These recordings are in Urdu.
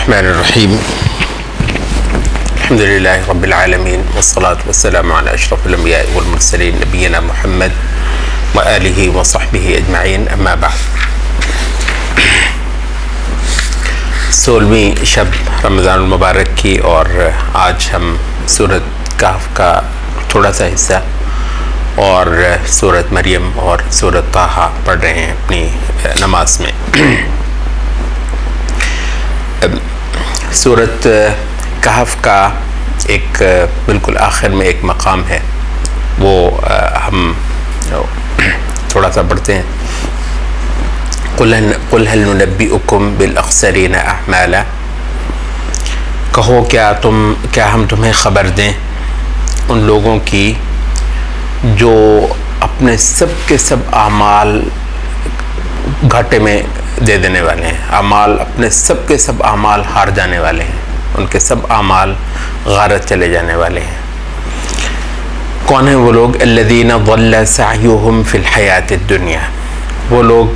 الرحمن الرحیم الحمد للہ رب العالمین والصلاة والسلام علی اشرف الانبیاء والمرسلین نبینا محمد وآلہ وصحبہ اجمعین اما بعد۔ 16ویں شب رمضان المبارک کی اور آج ہم سورۃ کہف کا تھوڑا سا حصہ اور سورۃ مریم اور سورۃ طٰہٰ پڑھ رہے ہیں اپنی نماز میں۔ سورۃ کہف کا ایک بالکل آخر میں ایک مقام ہے، وہ ہم تھوڑا سا پڑھتے ہیں۔ قُلْ هَلْ نُنَبِّئُكُمْ بِالْأَخْسَرِينَ أَعْمَالًا، کہو کیا ہم تمہیں خبر دیں ان لوگوں کی جو اپنے سب کے سب اعمال گھاٹے میں دے دینے والے ہیں، اعمال اپنے سب کے سب اعمال ہار جانے والے ہیں، ان کے سب اعمال غارت چلے جانے والے ہیں۔ کون ہیں وہ لوگ؟ الذین ضل سعیہم فی الحیات الدنیا، وہ لوگ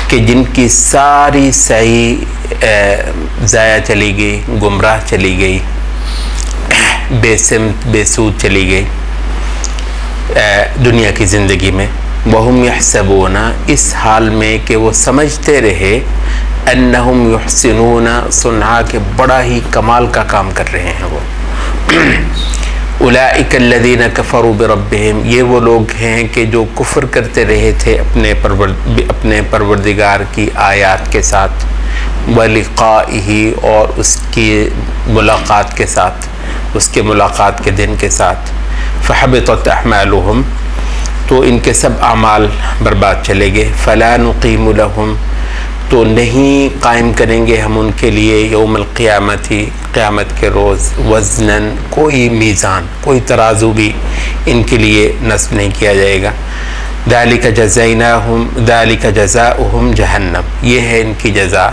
کہ جن کی ساری سعی ضائع چلی گئی، گمراہ چلی گئی، بے سمت بے سود چلی گئی دنیا کی زندگی میں۔ وَهُمْ يَحْسَبُونَ، اس حال میں کہ وہ سمجھتے رہے، أَنَّهُمْ يُحْسِنُونَ صُنْعًا، کہ بڑا ہی کمال کا کام کر رہے ہیں وہ۔ أُولَئِكَ الَّذِينَ كَفَرُوا بِرَبِّهِمْ، یہ وہ لوگ ہیں کہ جو کفر کرتے رہے تھے اپنے پروردگار کی آیات کے ساتھ، وَلِقَائِهِ، اور اس کی ملاقات کے ساتھ، اس کے ملاقات کے دن کے ساتھ۔ فَحَبِطَتْ أَعْمَالُهُمْ، تو ان کے سب اعمال برباد چلے گئے۔ فَلَا نُقِيمُ لَهُمْ، تو نہیں قائم کریں گے ہم ان کے لیے یوم القیامت، قیامت کے روز، وزناً، کوئی میزان، کوئی ترازو بھی ان کے لیے نصب نہیں کیا جائے گا۔ ذَلِكَ جَزَيْنَاهُمْ ذَلِكَ جَزَاؤُهُمْ جَهَنَّمْ، یہ ہے ان کی جزا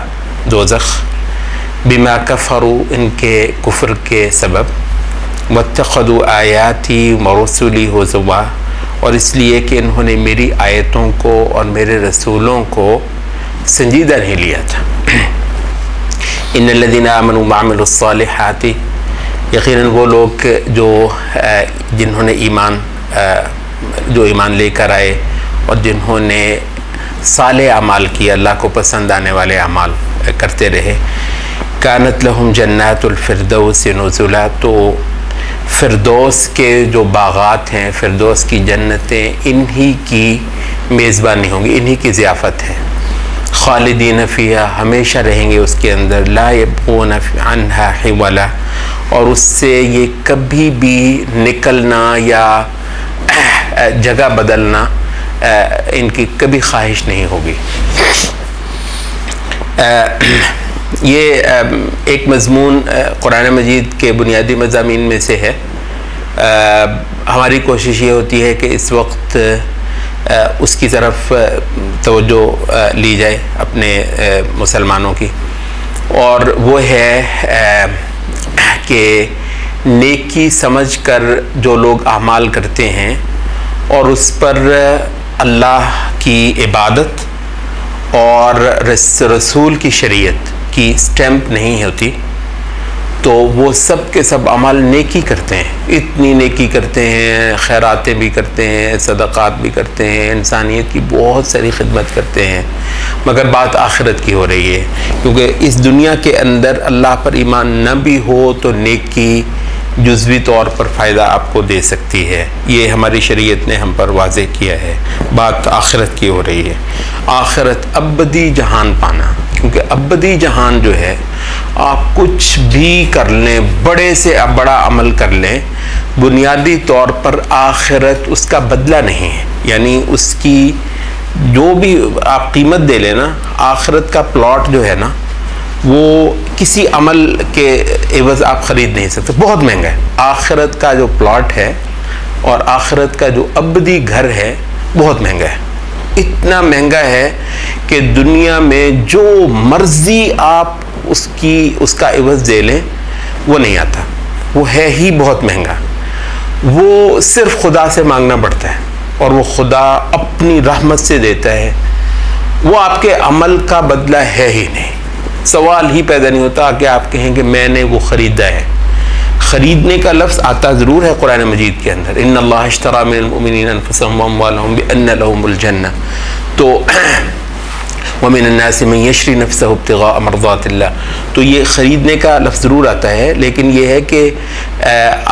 دوزخ، بما كفروا، ان کے کفر کے سبب، واتخذوا آیاتی ورسلی ہزوا، اور اس لیے کہ انہوں نے میری آیتوں کو اور میرے رسولوں کو سنجیدہ نہیں لیا تھا۔ ان الذین آمنوا وعملوا الصالحات، یقیناً وہ لوگ جنہوں نے ایمان لے کر آئے اور جنہوں نے صالح اعمال کیا، اللہ کو پسند آنے والے اعمال کرتے رہے، کانت لہم جنات الفردوس نزلا، تو فردوس کے جو باغات ہیں، فردوس کی جنتیں، انہی کی میزبانی ہوں گی، انہی کی ضیافت ہے۔ خالدین فیہا، ہمیشہ رہیں گے اس کے اندر، لا یبغون عنہا حولا، اور اس سے یہ کبھی بھی نکلنا یا جگہ بدلنا ان کی کبھی خواہش نہیں ہوگی۔ یہ ایک مضمون قرآن مجید کے بنیادی مضامین میں سے ہے۔ ہماری کوشش یہ ہوتی ہے کہ اس وقت اس کی طرف توجہ لی جائے اپنے مسلمانوں کی، اور وہ ہے کہ نیکی سمجھ کر جو لوگ اعمال کرتے ہیں اور اس پر اللہ کی عبادت اور رسول کی شریعت کی سٹیمپ نہیں ہوتی، تو وہ سب کے سب عمل نیکی کرتے ہیں، اتنی نیکی کرتے ہیں، خیراتیں بھی کرتے ہیں، صدقات بھی کرتے ہیں، انسانیت کی بہت ساری خدمت کرتے ہیں، مگر بات آخرت کی ہو رہی ہے، کیونکہ اس دنیا کے اندر اللہ پر ایمان نہ بھی ہو تو نیکی جزوی طور پر فائدہ آپ کو دے سکتی ہے، یہ ہماری شریعت نے ہم پر واضح کیا ہے۔ بات آخرت کی ہو رہی ہے، آخرت ابدی جہان پانا، کیونکہ ابدی جہان جو ہے آپ کچھ بھی کر لیں، بڑے سے بڑا عمل کر لیں، بنیادی طور پر آخرت اس کا بدلہ نہیں ہے، یعنی اس کی جو بھی آپ قیمت دے لیں نا، آخرت کا پلاٹ جو ہے نا، وہ کسی عمل کے عوض آپ خرید نہیں سکتے، بہت مہنگا ہے۔ آخرت کا جو پلاٹ ہے اور آخرت کا جو ابدی گھر ہے بہت مہنگا ہے، اتنا مہنگا ہے کہ دنیا میں جو مرضی آپ اس کا عوض دے لیں وہ نہیں آتا، وہ ہے ہی بہت مہنگا، وہ صرف خدا سے مانگنا پڑتا ہے، اور وہ خدا اپنی رحمت سے دیتا ہے، وہ آپ کے عمل کا بدلہ ہے ہی نہیں۔ سوال ہی پیدا نہیں ہوتا کہ آپ کہیں کہ میں نے وہ خریدا ہے. خریدنے کا لفظ آتا ضرور ہے قرآن مجید کے اندر, ان اللہ اشتری من المؤمنین انفسهم واموالهم بان لهم الجنہ, تو ومن الناس من یشری نفسه ابتغاء مرضات اللہ, تو یہ خریدنے کا لفظ ضرور آتا ہے, لیکن یہ ہے کہ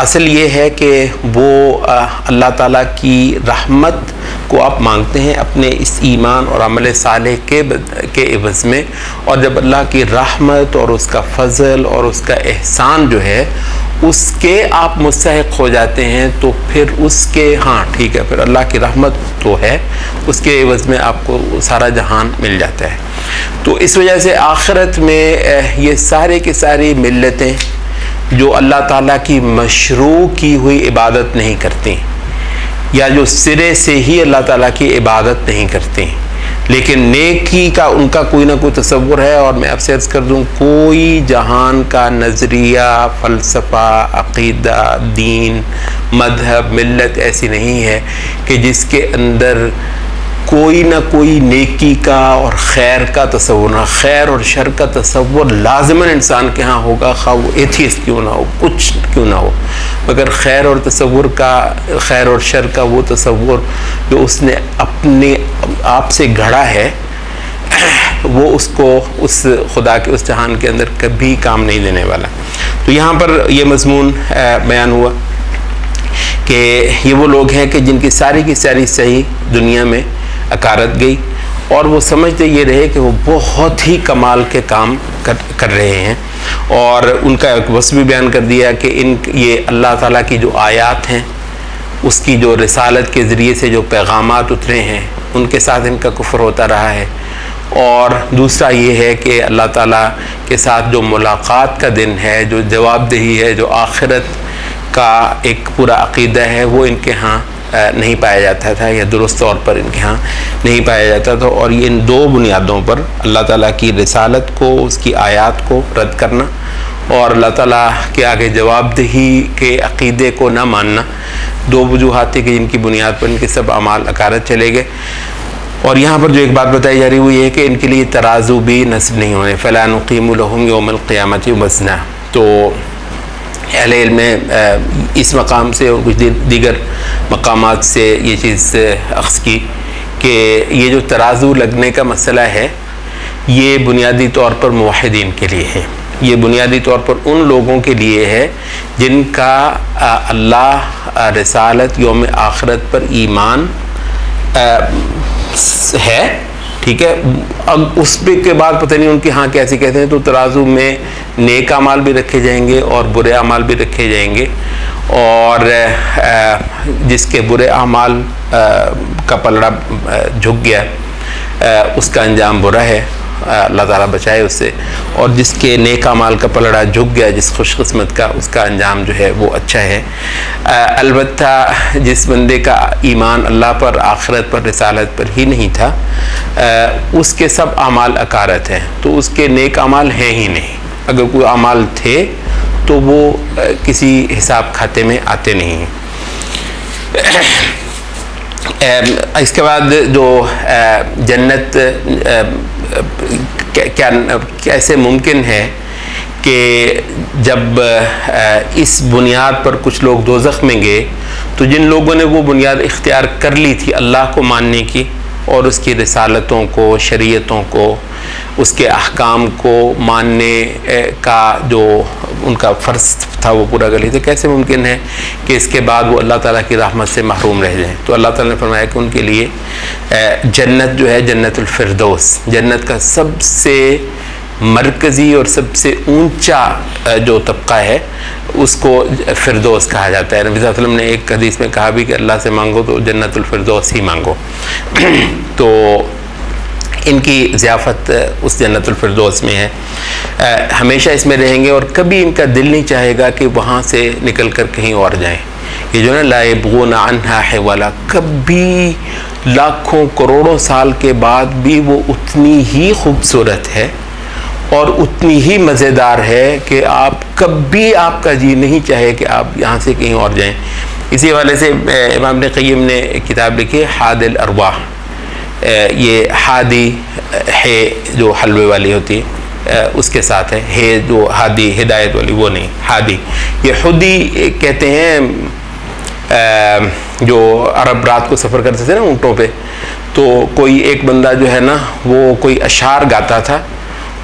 اصل یہ ہے کہ وہ اللہ تعالیٰ کی رحمت کو آپ مانگتے ہیں اپنے اس ایمان اور عمل صالح کے عوض میں, اور جب اللہ کی رحمت اور اس کا فضل اور اس کا احسان جو ہے اس کے آپ مستحق ہو جاتے ہیں, تو پھر اس کے ہاں ٹھیک ہے, پھر اللہ کی رحمت تو ہے, اس کے عوض میں آپ کو سارا جہان مل جاتا ہے. تو اس وجہ سے آخرت میں یہ سارے کی ساری ملتیں جو اللہ تعالیٰ کی مشروع کی ہوئی عبادت نہیں کرتی, یا جو سرے سے ہی اللہ تعالیٰ کی عبادت نہیں کرتی, لیکن نیکی کا ان کا کوئی نہ کوئی تصور ہے. اور میں آپ سے عرض کر دوں, کوئی جہان کا نظریہ, فلسفہ, عقیدہ, دین, مذہب, ملت ایسی نہیں ہے کہ جس کے اندر کوئی نہ کوئی نیکی کا اور خیر کا تصور نہ, خیر اور شر کا تصور لازماً انسان کے ہاں ہوگا, خواہ وہ ایتھیسٹ کیوں نہ ہو, کچھ کیوں نہ ہو, مگر خیر اور تصور کا, خیر اور شر کا وہ تصور جو اس نے اپنے آپ سے گھڑا ہے, وہ اس کو اس خدا کے اس جہان کے اندر کبھی کام نہیں دینے والا. تو یہاں پر یہ مضمون بیان ہوا کہ یہ وہ لوگ ہیں کہ جن کی ساری صحیح دنیا میں اکارت گئی, اور وہ سمجھتے یہ رہے کہ وہ بہت ہی کمال کے کام کر رہے ہیں. اور ان کا ایک وصف بھی بیان کر دیا کہ یہ اللہ تعالیٰ کی جو آیات ہیں, اس کی جو رسالت کے ذریعے سے جو پیغامات اترے ہیں, ان کے ساتھ ان کا کفر ہوتا رہا ہے. اور دوسرا یہ ہے کہ اللہ تعالیٰ کے ساتھ جو ملاقات کا دن ہے, جو جواب دہی ہے, جو آخرت کا ایک پورا عقیدہ ہے, وہ ان کے ہاں نہیں پایا جاتا تھا, یا درست طور پر ان کے ہاں نہیں پایا جاتا تھا. اور یہ ان دو بنیادوں پر اللہ تعالیٰ کی رسالت کو, اس کی آیات کو رد کرنا, اور اللہ تعالیٰ کے آگے جواب دہی کے عقیدے کو نہ ماننا, دو وجوہات تھے کہ جن کی بنیاد پر ان کے سب اعمال اکارت چلے گئے. اور یہاں پر جو ایک بات بتائی جا رہی وہ یہ ہے کہ ان کے لیے ترازو بھی نصب نہیں ہونے, فَلَا نُقِيمُ لَهُمْ يَوْمَ الْقِيَامَةِ وَزْنًا. تو اہل علم نے اس مقام سے اور کچھ دیگر مقامات سے یہ چیز اخذ کی کہ یہ جو ترازو لگنے کا مسئلہ ہے, یہ بنیادی طور پر موحدین کے لیے ہے, یہ بنیادی طور پر ان لوگوں کے لیے ہے جن کا اللہ, رسالت, یوم آخرت پر ایمان ہے, ٹھیک ہے. اب اس پہ کے بعد پتہ نہیں ان کے ہاں کیسے کہتے ہیں, تو ترازو میں نیک اعمال بھی رکھے جائیں گے اور برے اعمال بھی رکھے جائیں گے, اور جس کے برے اعمال کا پلڑا جھک گیا اس کا انجام برا ہے, اللہ تعالیٰ بچائے اس سے, اور جس کے نیک اعمال کا پلڑا جھک گیا, جس خوش قسمت کا, اس کا انجام جو ہے وہ اچھا ہے. البتہ جس بندے کا ایمان اللہ پر, آخرت پر, رسالت پر ہی نہیں تھا, اس کے سب اعمال اکارت ہیں, تو اس کے نیک اعمال ہیں ہی نہیں. اگر کوئی اعمال تھے تو وہ کسی حساب کھاتے میں آتے نہیں. اس کے بعد جو جنت کیسے ممکن ہے کہ جب اس بنیاد پر کچھ لوگ دوزخ میں گئے, تو جن لوگوں نے وہ بنیاد اختیار کر لی تھی اللہ کو ماننے کی اور اس کی رسالتوں کو, شریعتوں کو, اس کے احکام کو ماننے کا جو ان کا فرض تھا وہ پورا کر لی تھی, کیسے ممکن ہے کہ اس کے بعد وہ اللہ تعالیٰ کی رحمت سے محروم رہ جائیں؟ تو اللہ تعالیٰ نے فرمایا کہ ان کے لیے جنت جو ہے, جنت الفردوس, جنت کا سب سے مرکزی اور سب سے اونچا جو طبقہ ہے اس کو فردوس کہا جاتا ہے. نبی صلی اللہ علیہ وسلم نے ایک حدیث میں کہا بھی کہ اللہ سے مانگو تو جنت الفردوس ہی مانگو. تو ان کی ضیافت اس جنت الفردوس میں ہے, ہمیشہ اس میں رہیں گے, اور کبھی ان کا دل نہیں چاہے گا کہ وہاں سے نکل کر کہیں اور جائیں. یہ جو ہے لا یبغون عنہا حولا, کبھی لاکھوں کروڑوں سال کے بعد بھی وہ اتنی ہی خوبصورت ہے اور اتنی ہی مزیدار ہے کہ آپ کبھی, آپ کا جی نہیں چاہے کہ آپ یہاں سے کہیں اور جائیں. اسی حوالے سے امام ابن قیم نے کتاب لکھی حاد الارواح. یہ حادی ہے جو حلوے والی ہوتی ہے, اس کے ساتھ ہے جو ہادی ہدایت والی وہ نہیں، ہادی یہ حدی کہتے ہیں جو عرب رات کو سفر کرتے تھے نا اونٹوں پہ، تو کوئی ایک بندہ جو ہے نا وہ کوئی اشعار گاتا تھا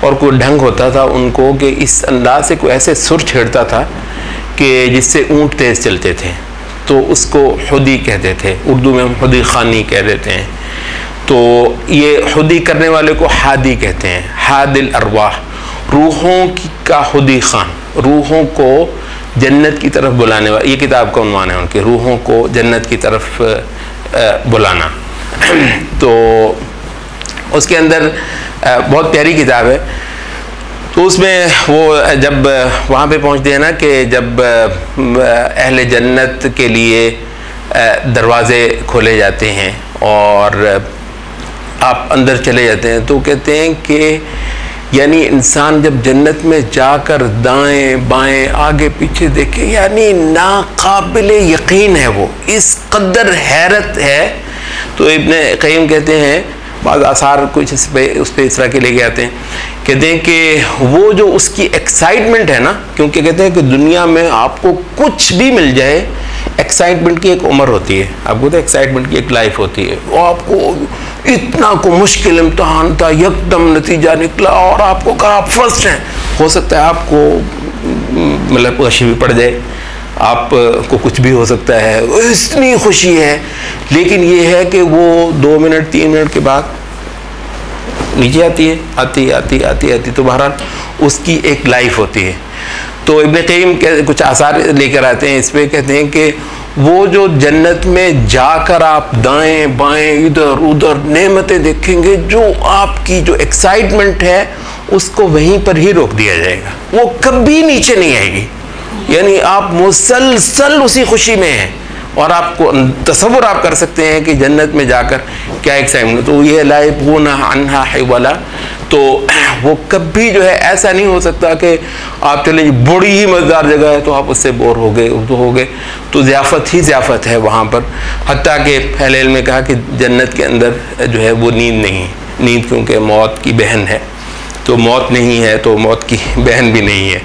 اور کوئی ڈھنگ ہوتا تھا ان کو کہ اس انداز سے کوئی ایسے سر چھیڑتا تھا کہ جس سے اونٹ تیز چلتے تھے، تو اس کو حدی کہتے تھے، اردو میں ہم حدی خانی کہہ دیتے ہیں۔ تو یہ حدی کرنے والے کو حادی کہتے ہیں، حاد الارواح، روحوں کا حدی خان، روحوں کو جنت کی طرف بلانے والا، یہ کتاب کا عنوان ہے ان کے، روحوں کو جنت کی طرف بلانا۔ تو اس کے اندر بہت پیاری کتاب ہے۔ تو اس میں وہ جب وہاں پہ پہنچتے ہیں نا کہ جب اہل جنت کے لیے دروازے کھولے جاتے ہیں اور آپ اندر چلے جاتے ہیں، تو کہتے ہیں کہ یعنی انسان جب جنت میں جا کر دائیں بائیں آگے پیچھے دیکھے، یعنی ناقابل یقین ہے، وہ اس قدر حیرت ہے۔ تو ابن قیم کہتے ہیں، بعض آثار کچھ اس پہ اس طرح کے لے کے آتے ہیں، کہتے ہیں کہ وہ جو اس کی ایکسائٹمنٹ ہے نا، کیونکہ کہتے ہیں کہ دنیا میں آپ کو کچھ بھی مل جائے، ایکسائٹمنٹ کی ایک عمر ہوتی ہے، آپ کو تو ایکسائٹمنٹ کی ایک لائف ہوتی ہے، وہ آپ کو اتنا کو مشکل امتحان تھا، یکدم نتیجہ نکلا اور آپ کو کہا آپ فرسٹ ہیں، ہو سکتا ہے آپ کو مطلب غشی بھی پڑ جائے، آپ کو کچھ بھی ہو سکتا ہے، اتنی خوشی ہے، لیکن یہ ہے کہ وہ 2 منٹ 3 منٹ کے بعد نیچے آتی، تو بہرحال اس کی ایک لائف ہوتی ہے۔ تو ابن قیم کچھ آثار لے کر آتے ہیں اس پہ، کہتے ہیں کہ وہ جو جنت میں جا کر آپ دائیں بائیں ادھر ادھر نعمتیں دیکھیں گے، جو آپ کی جو ایکسائٹمنٹ ہے اس کو وہیں پر ہی روک دیا جائے گا، وہ کبھی نیچے نہیں آئے گی، یعنی آپ مسلسل اسی خوشی میں ہیں، اور آپ کو تصور آپ کر سکتے ہیں کہ جنت میں جا کر کیا ایکسائٹمنٹ۔ تو یہ لا یبغون عنہا حولا، تو وہ کبھی جو ہے ایسا نہیں ہو سکتا کہ آپ چلیں جی بڑی ہی مزیدار جگہ ہے تو آپ اس سے بور ہو گئے، تو ضیافت ہی ضیافت ہے وہاں پر۔ حتیٰ کہ اہل علم نے کہا کہ جنت کے اندر جو ہے وہ نیند نہیں، نیند کیونکہ موت کی بہن ہے، تو موت نہیں ہے تو موت کی بہن بھی نہیں ہے،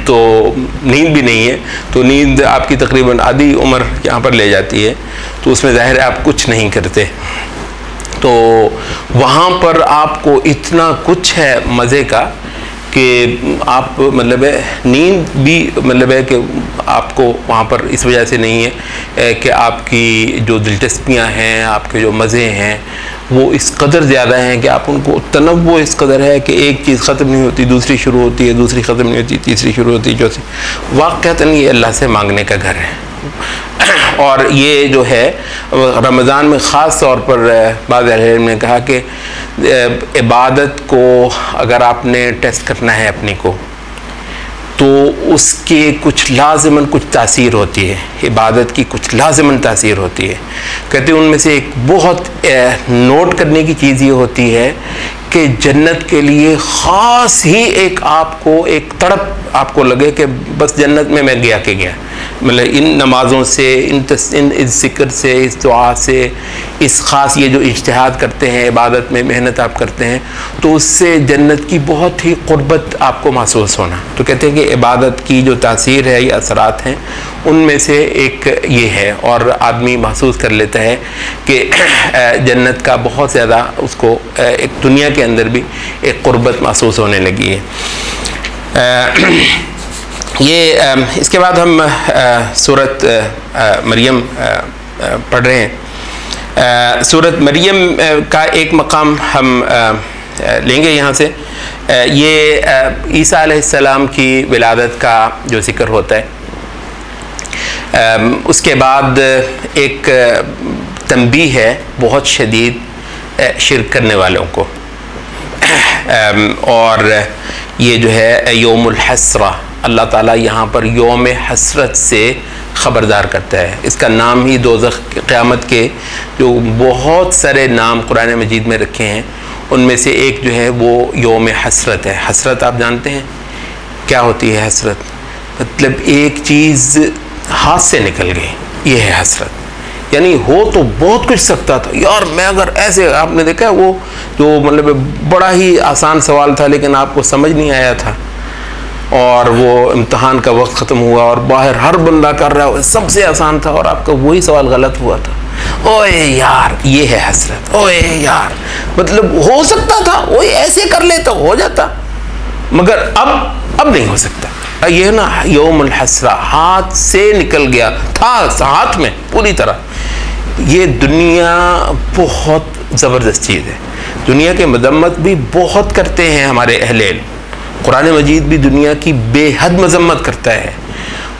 تو نیند بھی نہیں ہے، تو نیند آپ کی تقریباً آدھی عمر یہاں پر لے جاتی ہے، تو اس میں ظاہر ہے آپ کچھ نہیں کرتے، تو وہاں پر آپ کو اتنا کچھ ہے مزے کا کہ آپ مطلب ہے نیند بھی مطلب ہے کہ آپ کو وہاں پر اس وجہ سے نہیں ہے کہ آپ کی جو دلچسپیاں ہیں، آپ کے جو مزے ہیں وہ اس قدر زیادہ ہیں کہ آپ ان کو تنوع اس قدر ہے کہ ایک چیز ختم نہیں ہوتی دوسری شروع ہوتی ہے، دوسری ختم نہیں ہوتی تیسری شروع ہوتی ہے، چوتھی۔ واقعتاً یہ اللہ سے مانگنے کا گھر ہے، اور یہ جو ہے رمضان میں خاص طور پر بعض اہل علم نے کہا کہ عبادت کو اگر آپ نے ٹیسٹ کرنا ہے اپنی کو، تو اس کے کچھ لازماً کچھ تاثیر ہوتی ہے، عبادت کی کچھ لازماً تاثیر ہوتی ہے۔ کہتے ہیں ان میں سے ایک بہت نوٹ کرنے کی چیز یہ ہوتی ہے کہ جنت کے لیے خاص ہی ایک آپ کو ایک تڑپ آپ کو لگے کہ بس جنت میں گیا کہ گیا، مطلب ان نمازوں سے، ان ذکر سے، اس دعا سے، اس خاص یہ جو اجتہاد کرتے ہیں عبادت میں محنت آپ کرتے ہیں، تو اس سے جنت کی بہت ہی قربت آپ کو محسوس ہونا۔ تو کہتے ہیں کہ عبادت کی جو تاثیر ہے یا اثرات ہیں ان میں سے ایک یہ ہے، اور آدمی محسوس کر لیتا ہے کہ جنت کا بہت زیادہ اس کو ایک دنیا کے اندر بھی ایک قربت محسوس ہونے لگی ہے۔ یہ اس کے بعد ہم سورۃ مریم پڑھ رہے ہیں۔ سورۃ مریم کا ایک مقام ہم لیں گے یہاں سے، یہ عیسیٰ علیہ السلام کی ولادت کا جو ذکر ہوتا ہے، اس کے بعد ایک تنبیہ ہے بہت شدید شرک کرنے والوں کو، اور یہ جو ہے یوم الحسرہ، اللہ تعالیٰ یہاں پر یوم حسرت سے خبردار کرتا ہے۔ اس کا نام ہی دوزخ، قیامت کے جو بہت سارے نام قرآن مجید میں رکھے ہیں ان میں سے ایک جو ہے وہ یوم حسرت ہے۔ حسرت آپ جانتے ہیں کیا ہوتی ہے؟ حسرت مطلب ایک چیز ہاتھ سے نکل گئی، یہ ہے حسرت۔ یعنی ہو تو بہت کچھ سکتا تھا یار. میں اگر ایسے, آپ نے دیکھا وہ جو مطلب بڑا ہی آسان سوال تھا لیکن آپ کو سمجھ نہیں آیا تھا, اور وہ امتحان کا وقت ختم ہوا اور باہر ہر بندہ کر رہا ہے, سب سے آسان تھا اور آپ کا وہی سوال غلط ہوا تھا. اوے یار یہ ہے حسرت, اوے یار مطلب ہو سکتا تھا وہی ایسے کر لیتا ہو جاتا, مگر اب نہیں ہو سکتا. یہ نا یوم الحسرہ, ہاتھ سے نکل گیا تھا ہاتھ میں پوری طرح. یہ دنیا بہت زبردست چیز ہے. دنیا کے مذمت بھی بہت کرتے ہیں ہمارے اہل علم, قرآن مجید بھی دنیا کی بے حد مذمت کرتا ہے,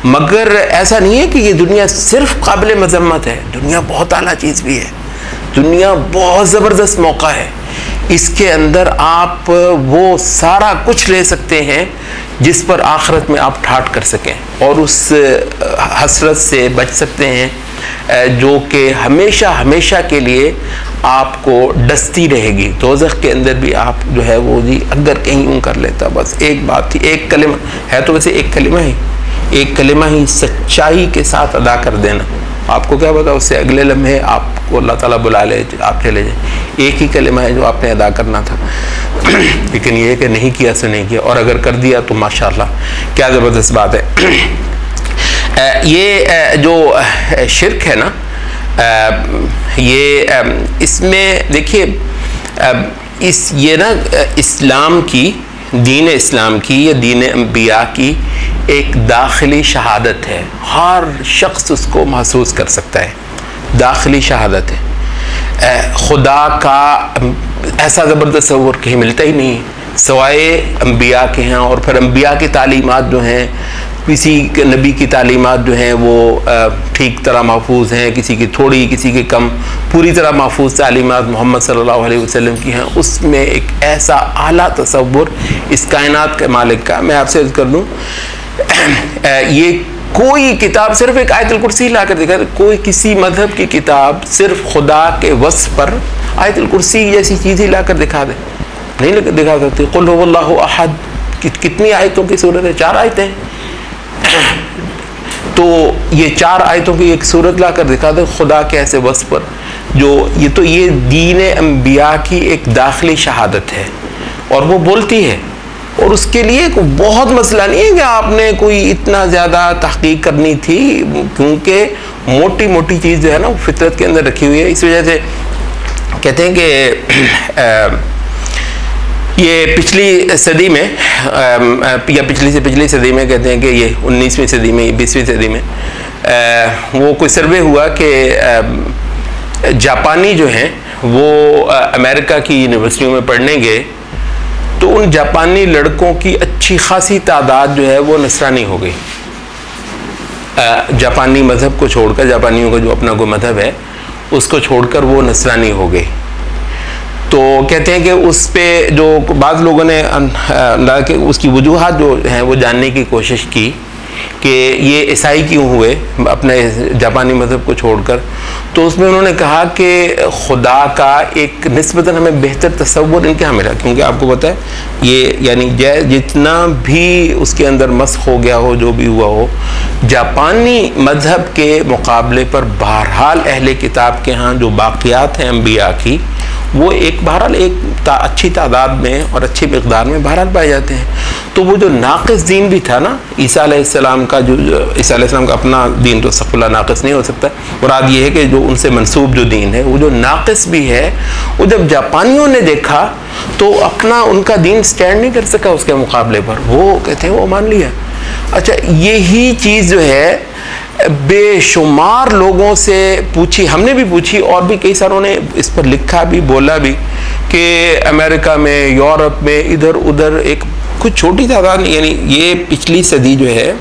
مگر ایسا نہیں ہے کہ یہ دنیا صرف قابل مذمت ہے. دنیا بہت اعلیٰ چیز بھی ہے, دنیا بہت زبردست موقع ہے. اس کے اندر آپ وہ سارا کچھ لے سکتے ہیں جس پر آخرت میں آپ ٹھاٹھ کر سکیں, اور اس حسرت سے بچ سکتے ہیں جو کہ ہمیشہ ہمیشہ کے لیے آپ کو ڈستی رہے گی. دوزخ کے اندر بھی آپ جو ہے وہ جی اگر کہیں یوں کر لیتا, بس ایک بات تھی, ایک کلمہ ہے تو ویسے ایک کلمہ ہی سچائی کے ساتھ ادا کر دینا. آپ کو کیا پتا اس سے اگلے لمحے آپ کو اللہ تعالیٰ بلا لے, آپ چلے جائیں. ایک ہی کلمہ ہے جو آپ نے ادا کرنا تھا, لیکن یہ کہ نہیں کیا سے نہیں کیا, اور اگر کر دیا تو ماشاءاللہ کیا زبردست بات ہے. یہ جو شرک ہے نا, یہ اس میں دیکھیے یہ نا اسلام کی, دین اسلام کی یا دین انبیاء کی ایک داخلی شہادت ہے. ہر شخص اس کو محسوس کر سکتا ہے, داخلی شہادت ہے. خدا کا ایسا زبردست تصور کہیں ملتا ہی نہیں سوائے انبیاء کے ہیں, اور پھر انبیاء کی تعلیمات جو ہیں, کسی نبی کی تعلیمات جو ہیں وہ ٹھیک طرح محفوظ ہیں, کسی کی تھوڑی, کسی کی کم. پوری طرح محفوظ تعلیمات محمد صلی اللہ علیہ وسلم کی ہیں. اس میں ایک ایسا اعلیٰ تصور اس کائنات کے مالک کا. میں آپ سے عرض کر دوں, یہ کوئی کتاب صرف ایک آیت الکرسی لا کر دکھا, کوئی کسی مذہب کی کتاب صرف خدا کے وصف پر آیت الکرسی جیسی چیز ہی لا کر دکھا دے, نہیں دکھا سکتی. قل هو اللہ احد, کتنی آیتوں کی صورت ہے؟ 4 آیتیں. تو یہ 4 آیتوں کی ایک صورت لا کر دکھا دے خدا کے ایسے وصف پر, جو یہ دین انبیاء کی ایک داخلی شہادت ہے, اور وہ بولتی ہے. اور اس کے لیے بہت مسئلہ نہیں ہے کہ آپ نے کوئی اتنا زیادہ تحقیق کرنی تھی, کیونکہ موٹی موٹی چیز جو ہے نا وہ فطرت کے اندر رکھی ہوئی ہے. اس وجہ سے کہتے ہیں کہ یہ پچھلی صدی میں یا پچھلی سے پچھلی صدی میں, کہتے ہیں کہ یہ 19ویں صدی میں, 20ویں صدی میں وہ کوئی سروے ہوا کہ جاپانی جو ہیں وہ امریکہ کی یونیورسٹیوں میں پڑھنے گئے, تو ان جاپانی لڑکوں کی اچھی خاصی تعداد جو ہے وہ نصرانی ہو گئی. جاپانی مذہب کو چھوڑ کر, جاپانیوں کا جو اپنا کوئی مذہب ہے اس کو چھوڑ کر وہ نصرانی ہو گئی. تو کہتے ہیں کہ اس پہ جو بعض لوگوں نے اس کی وجوہات جو ہیں وہ جاننے کی کوشش کی کہ یہ عیسائی کیوں ہوئے اپنے جاپانی مذہب کو چھوڑ کر. تو اس میں انہوں نے کہا کہ خدا کا ایک نسبتاً ہمیں بہتر تصور ان کے یہاں ملا, کیونکہ آپ کو پتہ ہے یہ یعنی جتنا بھی اس کے اندر مسخ ہو گیا ہو, جو بھی ہوا ہو, جاپانی مذہب کے مقابلے پر بہرحال اہل کتاب کے ہاں جو باقیات ہیں انبیاء کی, وہ بہرحال ایک اچھی تعداد میں اور اچھی مقدار میں بہرحال پائے جاتے ہیں. تو وہ جو ناقص دین بھی تھا نا عیسیٰ علیہ السلام کا, جو عیسیٰ علیہ السلام کا اپنا دین تو استغفر اللہ ناقص نہیں ہو سکتا, مراد یہ ہے کہ جو ان سے منسوب جو دین ہے وہ جو ناقص بھی ہے, وہ جب جاپانیوں نے دیکھا تو اپنا ان کا دین سٹینڈ نہیں کر سکا اس کے مقابلے پر, وہ کہتے ہیں وہ مان لیا. اچھا یہی چیز جو ہے بے شمار لوگوں سے پوچھی, ہم نے بھی پوچھی, اور بھی کئی ساروں نے اس پر لکھا بھی, بولا بھی کہ امریکہ میں, یورپ میں, ادھر ادھر ایک کچھ چھوٹی تعداد, یعنی یہ پچھلی صدی جو ہے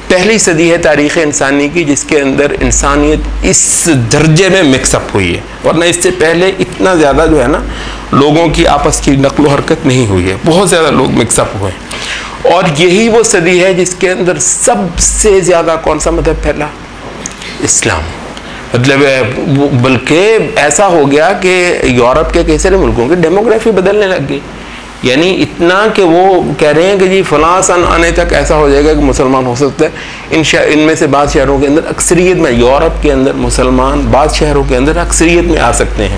پہلی صدی ہے تاریخ انسانی کی جس کے اندر انسانیت اس درجے میں مکس اپ ہوئی ہے, ورنہ اس سے پہلے اتنا زیادہ جو ہے نا لوگوں کی آپس کی نقل و حرکت نہیں ہوئی ہے, بہت زیادہ لوگ مکس اپ ہوئے ہیں. اور یہی وہ صدی ہے جس کے اندر سب سے زیادہ کون سا مذہب پھیلا؟ اسلام. مطلب بلکہ ایسا ہو گیا کہ یورپ کے کئی سارے ملکوں کی ڈیموگرافی بدلنے لگ گئی. یعنی اتنا کہ وہ کہہ رہے ہیں کہ جی فلاں سن آنے تک ایسا ہو جائے گا کہ مسلمان ہو سکتا ہے. ان میں سے بعض شہروں کے اندر اکثریت میں، یورپ کے اندر مسلمان بعض شہروں کے اندر اکثریت میں آ سکتے ہیں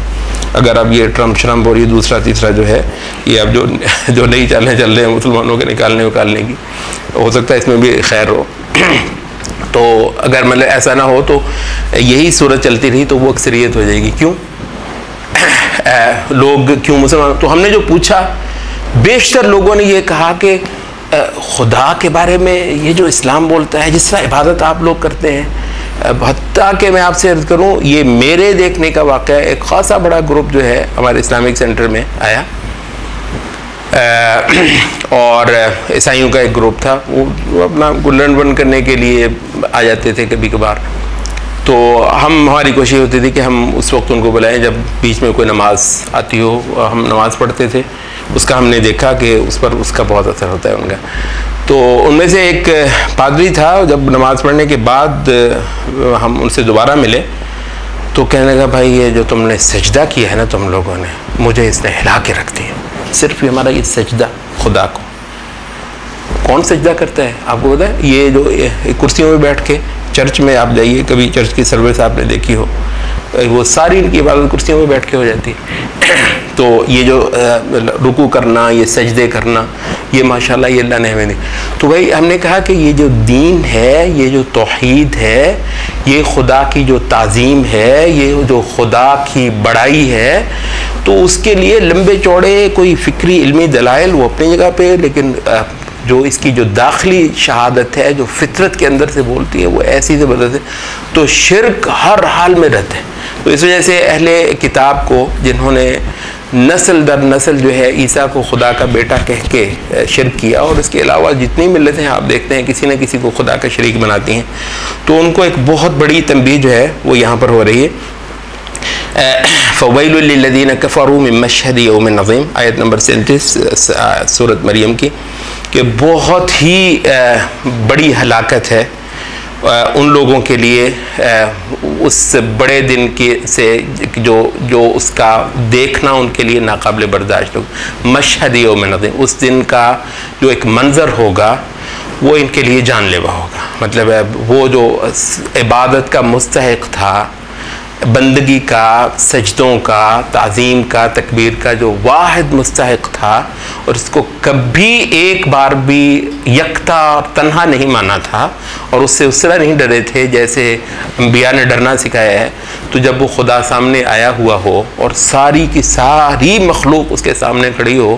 اگر اب یہ ٹرمپ شرمپ اور یہ دوسرا تیسرا جو ہے، یہ اب جو نئی چالیں چل رہے ہیں مسلمانوں کے نکالنے وکالنے کی، ہو سکتا ہے اس میں بھی خیر ہو. تو اگر مطلب ایسا نہ ہو تو یہی صورت چلتی رہی تو وہ اکثریت ہو جائے گی. کیوں لوگ کیوں مسلمان؟ تو ہم نے جو پوچھا بیشتر لوگوں نے یہ کہا کہ خدا کے بارے میں یہ جو اسلام بولتا ہے، جس طرح عبادت آپ لوگ کرتے ہیں، حتیٰ کہ میں آپ سے عرض کروں یہ میرے دیکھنے کا واقعہ، ایک خاصا بڑا گروپ جو ہے ہمارے اسلامک سینٹر میں آیا اور عیسائیوں کا ایک گروپ تھا، وہ اپنا گلن ون کرنے کے لیے آ جاتے تھے کبھی کبھار. تو ہماری کوشش ہوتی تھی کہ ہم اس وقت ان کو بلائیں جب بیچ میں کوئی نماز آتی ہو. ہم نماز پڑھتے تھے، اس کا ہم نے دیکھا کہ اس پر اس کا بہت اثر ہوتا ہے ان کا. تو ان میں سے ایک پادری تھا، جب نماز پڑھنے کے بعد ہم ان سے دوبارہ ملے تو کہنے لگا بھائی یہ جو تم نے سجدہ کیا ہے نا تم لوگوں نے، مجھے اس نے ہلا کے رکھ دیا. صرف ہمارا یہ سجدہ خدا کو، کون سجدہ کرتا ہے آپ کو پتہ ہے؟ یہ جو کرسیوں میں بیٹھ کے، چرچ میں آپ جائیے کبھی، چرچ کی سروس آپ نے دیکھی ہو، وہ ساری ان کی عبادت کرسیوں میں بیٹھ کے ہو جاتی ہے. تو یہ جو رکوع کرنا، یہ سجدے کرنا، یہ ماشاءاللہ یہ اللہ نے ہمیں دی. تو بھائی ہم نے کہا کہ یہ جو دین ہے، یہ جو توحید ہے، یہ خدا کی جو تعظیم ہے، یہ جو خدا کی بڑائی ہے، تو اس کے لیے لمبے چوڑے کوئی فکری علمی دلائل وہ اپنی جگہ پہ، لیکن جو اس کی جو داخلی شہادت ہے جو فطرت کے اندر سے بولتی ہے وہ ایسی زبردست ہے. تو شرک ہر حال میں رد ہے. تو اس وجہ سے اہل کتاب کو، جنہوں نے نسل در نسل جو ہے عیسیٰ کو خدا کا بیٹا کہہ کے شرک کیا، اور اس کے علاوہ جتنی ملتیں آپ دیکھتے ہیں کسی نہ کسی کو خدا کا شریک بناتی ہیں، تو ان کو ایک بہت بڑی تنبیہ جو ہے وہ یہاں پر ہو رہی ہے. فویل للذین کفروا من مشہد یوم عظیم، آیت نمبر 37 سورۃ مریم کی، کہ بہت ہی بڑی ہلاکت ہے ان لوگوں کے لیے اس بڑے دن کے سے جو اس کا دیکھنا ان کے لیے ناقابل برداشت ہوگا. مشہد یوم عظیم، اس دن کا جو ایک منظر ہوگا وہ ان کے لیے جان لیوا ہوگا. مطلب وہ جو عبادت کا مستحق تھا، بندگی کا، سجدوں کا، تعظیم کا، تکبیر کا جو واحد مستحق تھا، اور اس کو کبھی ایک بار بھی یکتا اور تنہا نہیں مانا تھا، اور اس سے اس طرح نہیں ڈرے تھے جیسے انبیاء نے ڈرنا سکھایا ہے. تو جب وہ خدا سامنے آیا ہوا ہو اور ساری کی ساری مخلوق اس کے سامنے کھڑی ہو،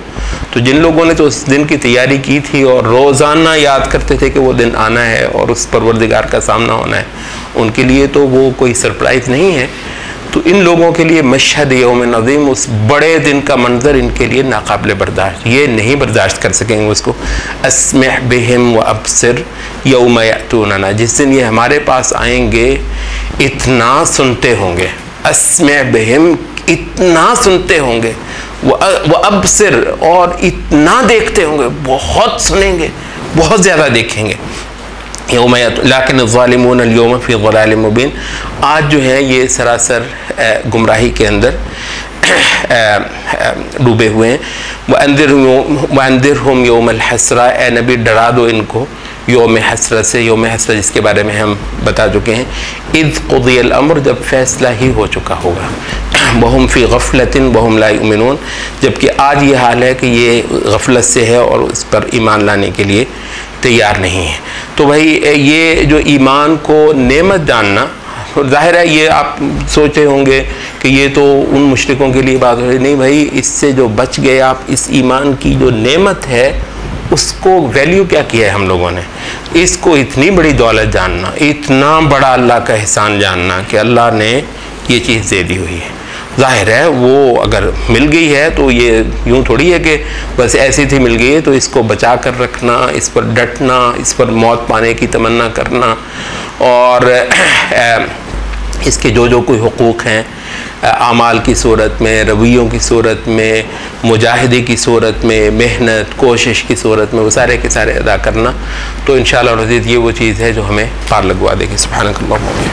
تو جن لوگوں نے تو اس دن کی تیاری کی تھی اور روزانہ یاد کرتے تھے کہ وہ دن آنا ہے اور اس پروردگار کا سامنا ہونا ہے، ان کے لیے تو وہ کوئی سرپرائز نہیں ہے. تو ان لوگوں کے لیے مشہد یوم عظیم، اس بڑے دن کا منظر ان کے لیے ناقابل برداشت، یہ نہیں برداشت کر سکیں گے اس کو. اسمع بہم و ابصر یوم یأتوننا، جس دن یہ ہمارے پاس آئیں گے اتنا سنتے ہوں گے. اسمع بہم، اتنا سنتے ہوں گے، وہ ابصر، اور اتنا دیکھتے ہوں گے، بہت سنیں گے، بہت زیادہ دیکھیں گے. یوم لیکن الظالمون اليوم فی ضلال مبین، آج جو ہے یہ سراسر گمراہی کے اندر ڈوبے ہوئے ہیں. وَأَنذِرْهُمْ يَوْمَ الْحَسْرَةِ، اے نبی ڈرا دو ان کو یوم حسرت سے. یوم حسرت جس کے بارے میں ہم بتا چکے ہیں، اذ قضی الامر، جب فیصلہ ہی ہو چکا ہوگا. وَهُمْ فِي غَفْلَةٍ وَهُمْ لَا يُؤْمِنُونَ، جبکہ آج یہ حال ہے کہ یہ غفلت سے ہے اور اس پر ایمان لانے کے لیے تیار نہیں ہے. تو بھائی یہ جو ایمان کو نعمت جاننا، ظاہر ہے یہ آپ سوچے ہوں گے کہ یہ تو ان مشرکوں کے لیے بات ہو رہی، نہیں بھائی، اس سے جو بچ گئے آپ، اس ایمان کی جو نعمت ہے اس کو ویلیو کیا کیا ہے ہم لوگوں نے. اس کو اتنی بڑی دولت جاننا، اتنا بڑا اللہ کا احسان جاننا کہ اللہ نے یہ چیز دے دی ہوئی ہے. ظاہر ہے وہ اگر مل گئی ہے تو یہ یوں تھوڑی ہے کہ بس ایسی تھی مل گئی ہے، تو اس کو بچا کر رکھنا، اس پر ڈٹنا، اس پر موت پانے کی تمنا کرنا، اور اس کے جو کوئی حقوق ہیں اعمال کی صورت میں، رویوں کی صورت میں، مجاہدے کی صورت میں، محنت کوشش کی صورت میں، وہ سارے کے سارے ادا کرنا. تو انشاءاللہ رضید یہ وہ چیز ہے جو ہمیں پار لگوا دے گی. سبحانک اللہم.